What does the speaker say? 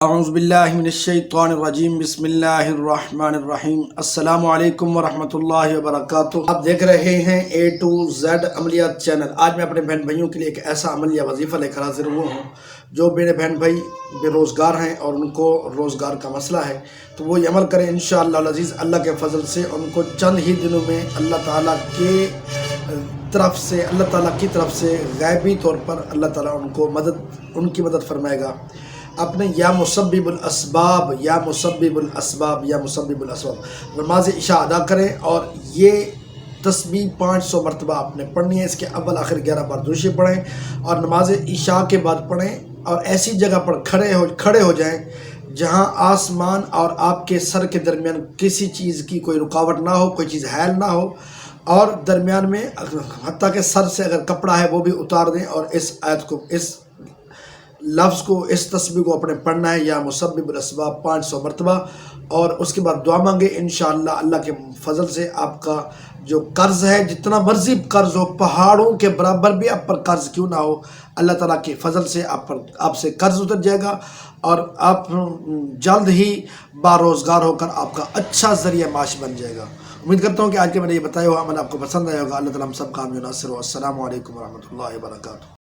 اعوذ باللہ من الشیطان الرجیم بسم اللہ الرحمن الرحیم السلام علیکم ورحمۃ اللہ وبرکاتہ۔ آپ دیکھ رہے ہیں اے ٹو زیڈ عملیات چینل۔ آج میں اپنے بہن بھائیوں کے لیے ایک ایسا عمل یا وظیفہ لے کر حاضر ہوا ہوں جو میرے بہن بھائی بے روزگار ہیں اور ان کو روزگار کا مسئلہ ہے، تو وہ یہ عمل کریں انشاءاللہ العزیز۔ اللہ کے فضل سے ان کو چند ہی دنوں میں اللہ تعالیٰ کی طرف سے غیبی طور پر اللہ تعالیٰ ان کی مدد فرمائے گا۔ اپنے یا مسبب الاسباب نماز عشاء ادا کریں اور یہ تسبیح 500 مرتبہ آپ نے پڑھنی ہے۔ اس کے اول آخر 11 بار درود شریف پڑھیں اور نماز عشاء کے بعد پڑھیں، اور ایسی جگہ پر کھڑے ہو جائیں جہاں آسمان اور آپ کے سر کے درمیان کسی چیز کی کوئی رکاوٹ نہ ہو، کوئی چیز حائل نہ ہو، اور درمیان میں حتیٰ کہ سر سے اگر کپڑا ہے وہ بھی اتار دیں، اور اس آیت کو، اس لفظ کو، اس تسبیح کو اپنے پڑھنا ہے، یا مسبب الاسباب 500 مرتبہ، اور اس کے بعد دعا مانگے انشاءاللہ۔ اللہ کے فضل سے آپ کا جو قرض ہے، جتنا مرضی قرض ہو، پہاڑوں کے برابر بھی آپ پر قرض کیوں نہ ہو، اللہ تعالیٰ کے فضل سے آپ سے قرض اتر جائے گا، اور آپ جلد ہی باروزگار ہو کر آپ کا اچھا ذریعہ معاش بن جائے گا۔ امید کرتا ہوں کہ آج کے میں نے یہ بتایا ہوا عمل آپ کو پسند آیا ہوگا۔ اللہ تعالیٰ ہم سب کا حامی و ناصر ہو۔ السلام علیکم ورحمۃ اللہ وبرکاتہ۔